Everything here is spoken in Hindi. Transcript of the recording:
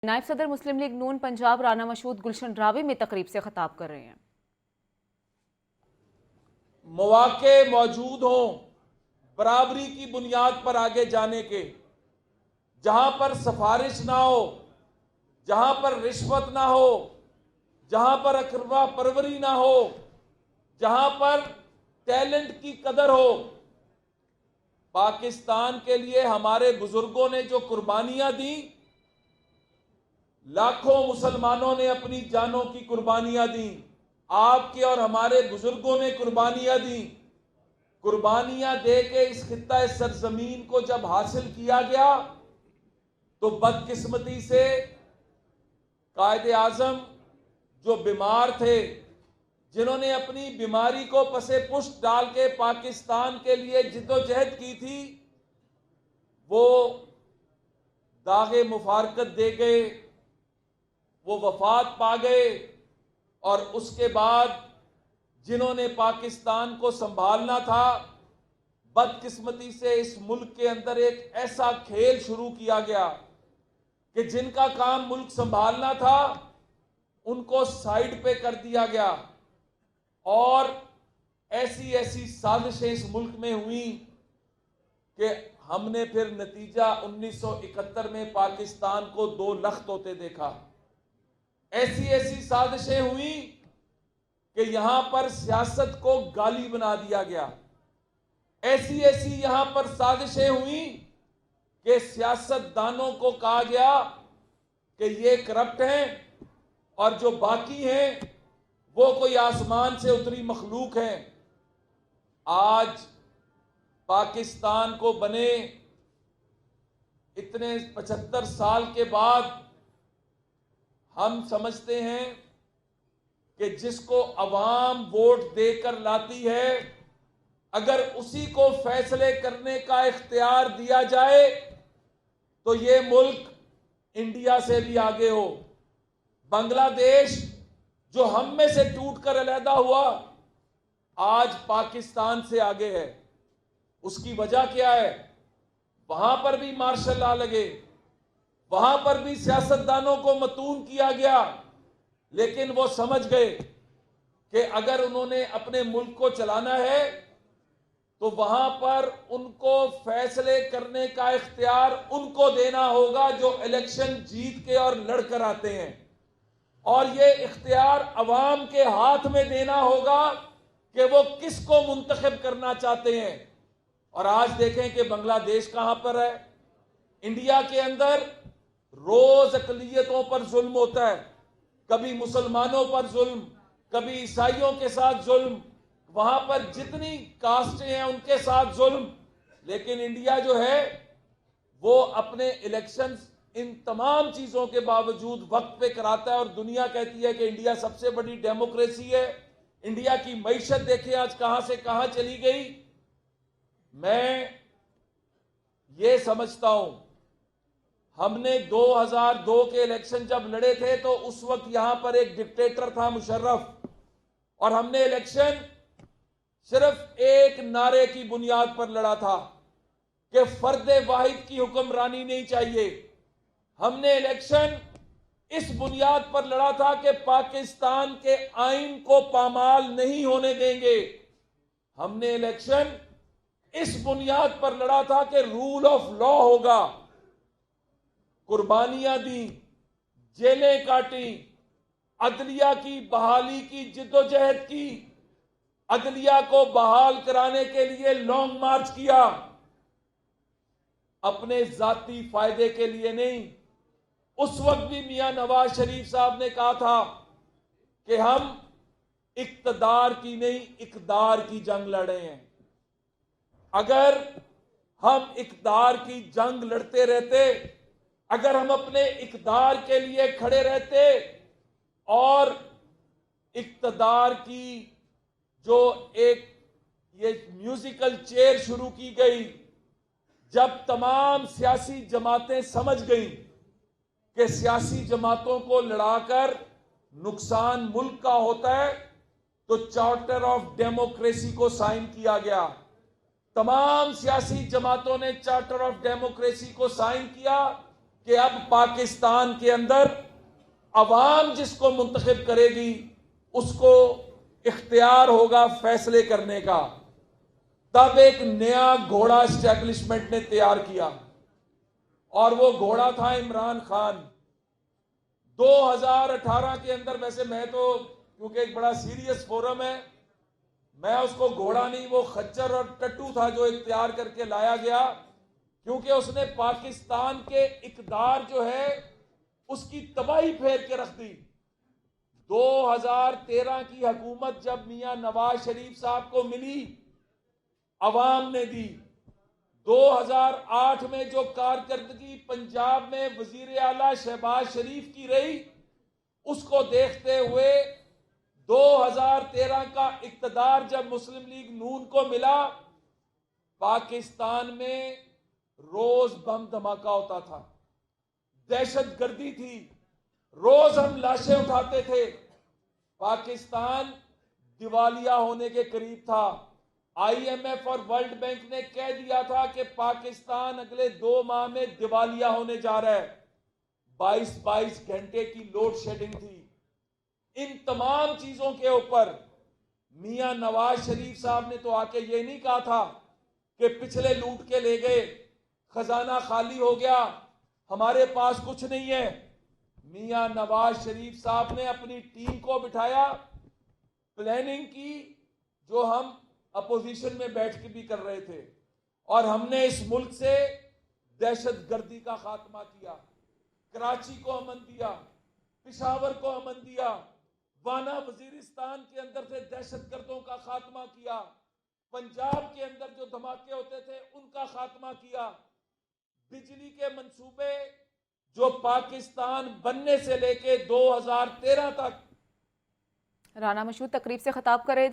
नायब सदर मुस्लिम लीग नून पंजाब राना मशहूद गुलशन रावी में तकरीब से खिताब कर रहे हैं। मौके मौजूद हों बराबरी की बुनियाद पर आगे जाने के, जहां पर सिफारिश ना हो, जहां पर रिश्वत ना हो, जहां पर अकरवा परवरी ना हो, जहां पर टैलेंट की कदर हो। पाकिस्तान के लिए हमारे बुजुर्गों ने जो कुर्बानियां दी, लाखों मुसलमानों ने अपनी जानों की कुर्बानियां दी, आपके और हमारे बुजुर्गों ने कुर्बानियां दी। कुर्बानियां दे के इस खित्ता सरजमीन को जब हासिल किया गया तो बदकिस्मती से कायदे आजम जो बीमार थे, जिन्होंने अपनी बीमारी को पसे पुष्ट डाल के पाकिस्तान के लिए जिद्दोजहद की थी, वो दागे मुफारकत दे गए, वो वफात पा गए। और उसके बाद जिन्होंने पाकिस्तान को संभालना था, बदकिस्मती से इस मुल्क के अंदर एक ऐसा खेल शुरू किया गया कि जिनका काम मुल्क संभालना था उनको साइड पे कर दिया गया। और ऐसी ऐसी साजिशें इस मुल्क में हुई कि हमने फिर नतीजा 1971 में पाकिस्तान को 2 लख्त होते देखा। ऐसी ऐसी साजिशें हुई कि यहां पर सियासत को गाली बना दिया गया। ऐसी ऐसी यहां पर साजिशें हुई कि सियासतदानों को कहा गया कि ये करप्ट हैं और जो बाकी हैं वो कोई आसमान से उतरी मखलूक हैं। आज पाकिस्तान को बने इतने 75 साल के बाद हम समझते हैं कि जिसको अवाम वोट देकर लाती है, अगर उसी को फैसले करने का इख्तियार दिया जाए तो ये मुल्क इंडिया से भी आगे हो। बांग्लादेश जो हम में से टूटकर अलहदा हुआ, आज पाकिस्तान से आगे है। उसकी वजह क्या है? वहां पर भी मार्शल लॉ लगे, वहां पर भी सियासतदानों को मतून किया गया, लेकिन वो समझ गए कि अगर उन्होंने अपने मुल्क को चलाना है तो वहां पर उनको फैसले करने का इख्तियार उनको देना होगा जो इलेक्शन जीत के और लड़कर आते हैं। और ये इख्तियार अवाम के हाथ में देना होगा कि वो किसको मुंतखब करना चाहते हैं। और आज देखें कि बांग्लादेश कहां पर है। इंडिया के अंदर रोज अकलियतों पर जुल्म होता है, कभी मुसलमानों पर जुल्म, कभी ईसाइयों के साथ जुल्म, वहां पर जितनी कास्टें हैं उनके साथ जुल्म। लेकिन इंडिया जो है वो अपने इलेक्शंस इन तमाम चीजों के बावजूद वक्त पे कराता है। और दुनिया कहती है कि इंडिया सबसे बड़ी डेमोक्रेसी है। इंडिया की मईशत देखिए आज कहां से कहां चली गई। मैं ये समझता हूं, हमने 2002 के इलेक्शन जब लड़े थे तो उस वक्त यहां पर एक डिक्टेटर था मुशर्रफ, और हमने इलेक्शन सिर्फ एक नारे की बुनियाद पर लड़ा था कि फर्दे वाहिद की हुक्मरानी नहीं चाहिए। हमने इलेक्शन इस बुनियाद पर लड़ा था कि पाकिस्तान के आइन को पामाल नहीं होने देंगे। हमने इलेक्शन इस बुनियाद पर लड़ा था कि रूल ऑफ लॉ होगा। कुर्बानियां दी, जेलें काटी, अदलिया की बहाली की जिद्दोजहद की, अदलिया को बहाल कराने के लिए लॉन्ग मार्च किया, अपने जाती फायदे के लिए नहीं। उस वक्त भी मियां नवाज शरीफ साहब ने कहा था कि हम इक्तदार की नहीं इकदार की जंग लड़े हैं। अगर हम इकदार की जंग लड़ते रहते, अगर हम अपने इकदार के लिए खड़े रहते और इक्तदार की जो एक ये म्यूजिकल चेयर शुरू की गई, जब तमाम सियासी जमातें समझ गई कि सियासी जमातों को लड़ाकर नुकसान मुल्क का होता है, तो चार्टर ऑफ डेमोक्रेसी को साइन किया गया। तमाम सियासी जमातों ने चार्टर ऑफ डेमोक्रेसी को साइन किया कि अब पाकिस्तान के अंदर अवाम जिसको मुंतखब करेगी उसको इख्तियार होगा फैसले करने का। तब एक नया घोड़ा एस्टेब्लिशमेंट ने तैयार किया और वो घोड़ा था इमरान खान। 2018 के अंदर, वैसे मैं तो क्योंकि एक बड़ा सीरियस फोरम है, मैं उसको घोड़ा नहीं, वो खच्चर और टट्टू था जो एक तैयार करके लाया गया, क्योंकि उसने पाकिस्तान के इकदार जो है उसकी तबाही फेर के रख दी। 2013 की हुकूमत जब मियां नवाज शरीफ साहब को मिली, अवाम ने दी। 2008 में जो कारकर्दगी पंजाब में वजीर आला शहबाज शरीफ की रही, उसको देखते हुए 2013 का इक्तदार जब मुस्लिम लीग नून को मिला, पाकिस्तान में रोज बम धमाका होता था, दहशत गर्दी थी, रोज हम लाशें उठाते थे। पाकिस्तान दिवालिया होने के करीब था। आईएमएफ और वर्ल्ड बैंक ने कह दिया था कि पाकिस्तान अगले 2 माह में दिवालिया होने जा रहा है। 22-22 घंटे की लोड शेडिंग थी। इन तमाम चीजों के ऊपर मियां नवाज शरीफ साहब ने तो आके ये नहीं कहा था कि पिछले लूट के ले गए, खजाना खाली हो गया, हमारे पास कुछ नहीं है। मियां नवाज शरीफ साहब ने अपनी टीम को बिठाया, प्लानिंग की, जो हम अपोजिशन में बैठ के भी कर रहे थे, और हमने इस मुल्क से दहशत गर्दी का खात्मा किया। कराची को अमन दिया, पिशावर को अमन दिया, वाना वजीरिस्तान के अंदर से दहशत गर्दों का खात्मा किया, पंजाब के अंदर जो धमाके होते थे उनका खात्मा किया। बिजली के मंसूबे जो पाकिस्तान बनने से लेके 2013 तक। राना मशहूद तकरीब से खिताब कर रहे थे।